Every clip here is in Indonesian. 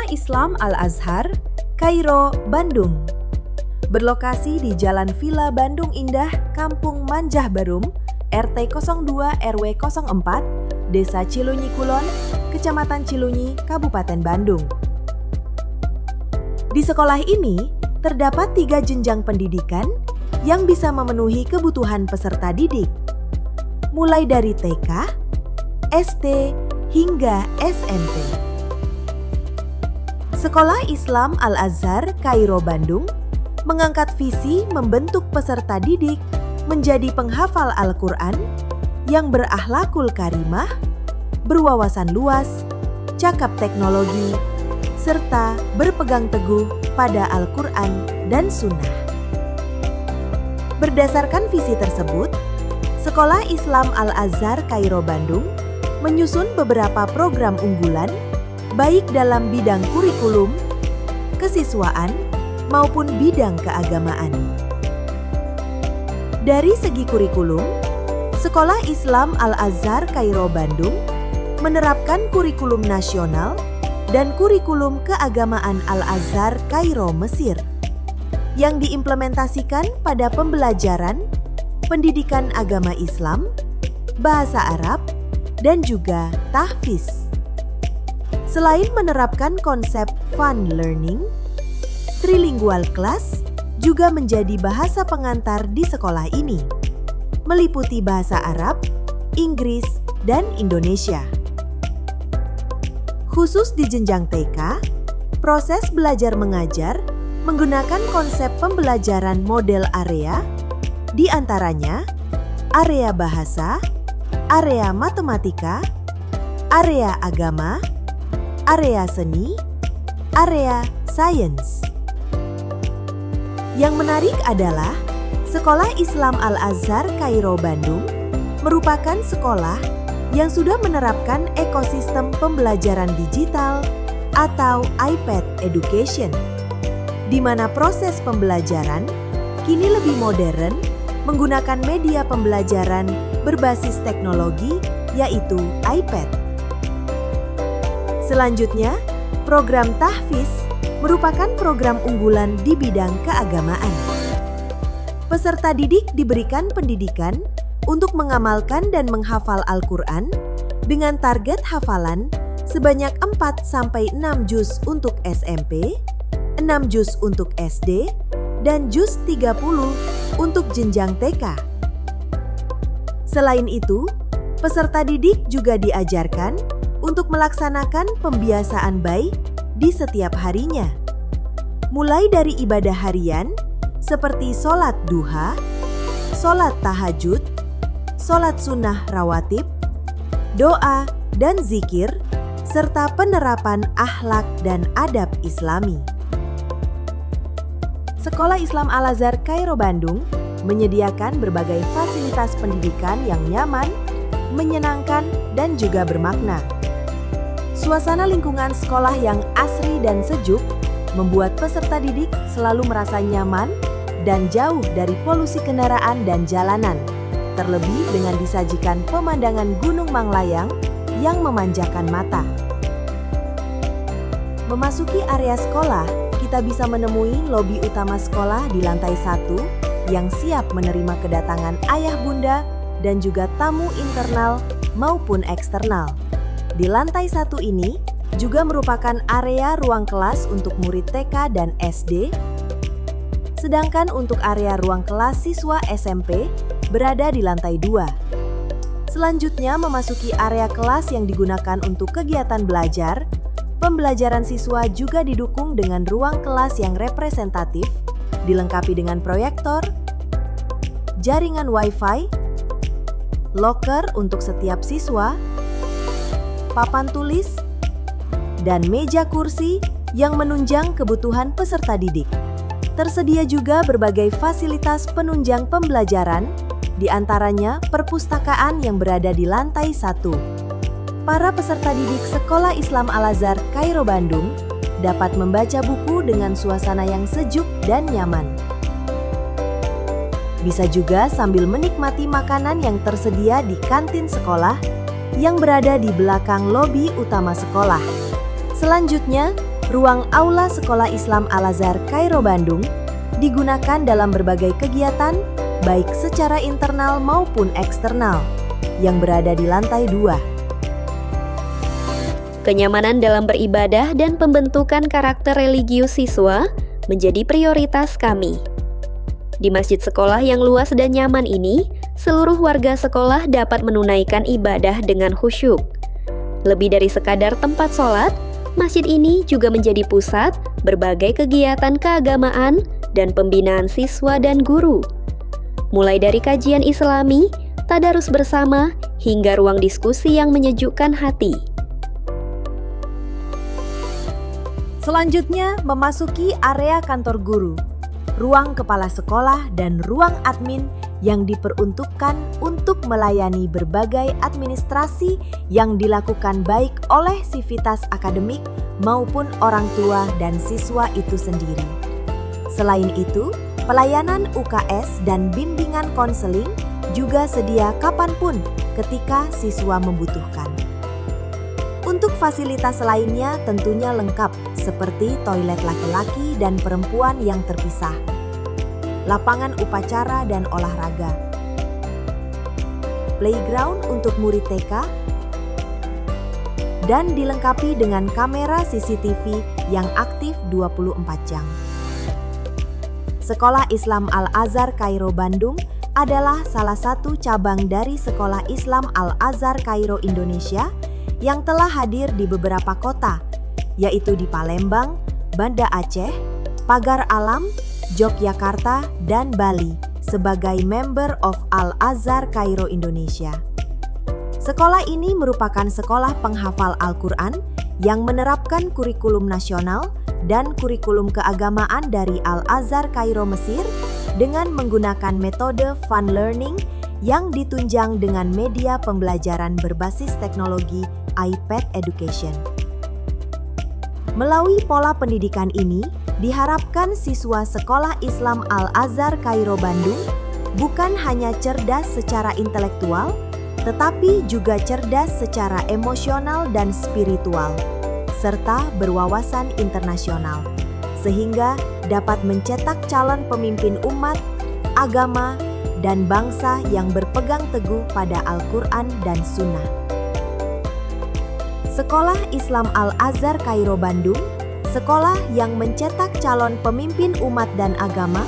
Islam Al-Azhar, Kairo, Bandung. Berlokasi di Jalan Villa Bandung Indah, Kampung Manjah Barum, RT 02 RW 04, Desa Cilunyi Kulon, Kecamatan Cilunyi, Kabupaten Bandung. Di sekolah ini terdapat 3 jenjang pendidikan yang bisa memenuhi kebutuhan peserta didik, mulai dari TK, SD, hingga SMP. Sekolah Islam Al-Azhar Kairo Bandung mengangkat visi membentuk peserta didik menjadi penghafal Al-Quran yang berakhlakul karimah, berwawasan luas, cakap teknologi, serta berpegang teguh pada Al-Quran dan Sunnah. Berdasarkan visi tersebut, Sekolah Islam Al-Azhar Kairo Bandung menyusun beberapa program unggulan baik dalam bidang kurikulum, kesiswaan, maupun bidang keagamaan. Dari segi kurikulum, Sekolah Islam Al-Azhar Kairo Bandung menerapkan kurikulum nasional dan kurikulum keagamaan Al-Azhar Kairo Mesir yang diimplementasikan pada pembelajaran pendidikan agama Islam, bahasa Arab, dan juga tahfiz. Selain menerapkan konsep fun learning, trilingual class juga menjadi bahasa pengantar di sekolah ini, meliputi bahasa Arab, Inggris, dan Indonesia. Khusus di jenjang TK, proses belajar mengajar menggunakan konsep pembelajaran model area, di antaranya area bahasa, area matematika, area agama, area seni, area sains. Yang menarik adalah Sekolah Islam Al-Azhar Kairo Bandung merupakan sekolah yang sudah menerapkan ekosistem pembelajaran digital atau iPad Education, di mana proses pembelajaran kini lebih modern menggunakan media pembelajaran berbasis teknologi, yaitu iPad. Selanjutnya, program tahfiz merupakan program unggulan di bidang keagamaan. Peserta didik diberikan pendidikan untuk mengamalkan dan menghafal Al-Quran dengan target hafalan sebanyak 4-6 juz untuk SMP, 6 juz untuk SD, dan juz 30 untuk jenjang TK. Selain itu, peserta didik juga diajarkan untuk melaksanakan pembiasaan baik di setiap harinya, mulai dari ibadah harian seperti sholat duha, sholat tahajud, sholat sunnah rawatib, doa dan zikir, serta penerapan akhlak dan adab Islami. Sekolah Islam Al-Azhar Kairo Bandung menyediakan berbagai fasilitas pendidikan yang nyaman, menyenangkan, dan juga bermakna. Suasana lingkungan sekolah yang asri dan sejuk membuat peserta didik selalu merasa nyaman dan jauh dari polusi kendaraan dan jalanan, terlebih dengan disajikan pemandangan Gunung Manglayang yang memanjakan mata. Memasuki area sekolah, kita bisa menemui lobi utama sekolah di lantai 1 yang siap menerima kedatangan ayah bunda dan juga tamu internal maupun eksternal. Di lantai 1 ini juga merupakan area ruang kelas untuk murid TK dan SD, sedangkan untuk area ruang kelas siswa SMP berada di lantai 2. Selanjutnya memasuki area kelas yang digunakan untuk kegiatan belajar. Pembelajaran siswa juga didukung dengan ruang kelas yang representatif, dilengkapi dengan proyektor, jaringan Wi-Fi, loker untuk setiap siswa, papan tulis, dan meja kursi yang menunjang kebutuhan peserta didik. Tersedia juga berbagai fasilitas penunjang pembelajaran, di antaranya perpustakaan yang berada di lantai 1. Para peserta didik Sekolah Islam Al-Azhar Kairo Bandung dapat membaca buku dengan suasana yang sejuk dan nyaman. Bisa juga sambil menikmati makanan yang tersedia di kantin sekolah yang berada di belakang lobi utama sekolah. Selanjutnya, Ruang Aula Sekolah Islam Al-Azhar Kairo Bandung digunakan dalam berbagai kegiatan, baik secara internal maupun eksternal, yang berada di lantai 2. Kenyamanan dalam beribadah dan pembentukan karakter religius siswa menjadi prioritas kami. Di masjid sekolah yang luas dan nyaman ini, seluruh warga sekolah dapat menunaikan ibadah dengan khusyuk. Lebih dari sekadar tempat sholat, masjid ini juga menjadi pusat berbagai kegiatan keagamaan dan pembinaan siswa dan guru. Mulai dari kajian Islami, tadarus bersama, hingga ruang diskusi yang menyejukkan hati. Selanjutnya, memasuki area kantor guru, ruang kepala sekolah dan ruang admin yang diperuntukkan untuk melayani berbagai administrasi yang dilakukan baik oleh sivitas akademik maupun orang tua dan siswa itu sendiri. Selain itu, pelayanan UKS dan bimbingan konseling juga sedia kapanpun ketika siswa membutuhkan. Untuk fasilitas lainnya tentunya lengkap, seperti toilet laki-laki dan perempuan yang terpisah, lapangan upacara dan olahraga, playground untuk murid TK, dan dilengkapi dengan kamera CCTV yang aktif 24 jam. Sekolah Islam Al-Azhar Kairo Bandung adalah salah satu cabang dari Sekolah Islam Al-Azhar Kairo Indonesia yang telah hadir di beberapa kota, yaitu di Palembang, Banda Aceh, Pagar Alam, Yogyakarta, dan Bali sebagai Member of Al-Azhar Kairo Indonesia. Sekolah ini merupakan sekolah penghafal Al-Quran yang menerapkan kurikulum nasional dan kurikulum keagamaan dari Al-Azhar Kairo Mesir dengan menggunakan metode fun learning yang ditunjang dengan media pembelajaran berbasis teknologi iPad Education. Melalui pola pendidikan ini, diharapkan siswa Sekolah Islam Al-Azhar Kairo Bandung bukan hanya cerdas secara intelektual, tetapi juga cerdas secara emosional dan spiritual, serta berwawasan internasional, sehingga dapat mencetak calon pemimpin umat, agama, dan bangsa yang berpegang teguh pada Al-Quran dan Sunnah. Sekolah Islam Al-Azhar Kairo Bandung, sekolah yang mencetak calon pemimpin umat dan agama,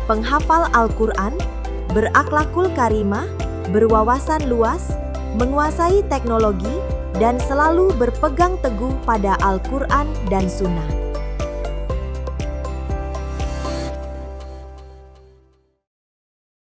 penghafal Al-Quran, berakhlakul karimah, berwawasan luas, menguasai teknologi, dan selalu berpegang teguh pada Al-Quran dan Sunnah.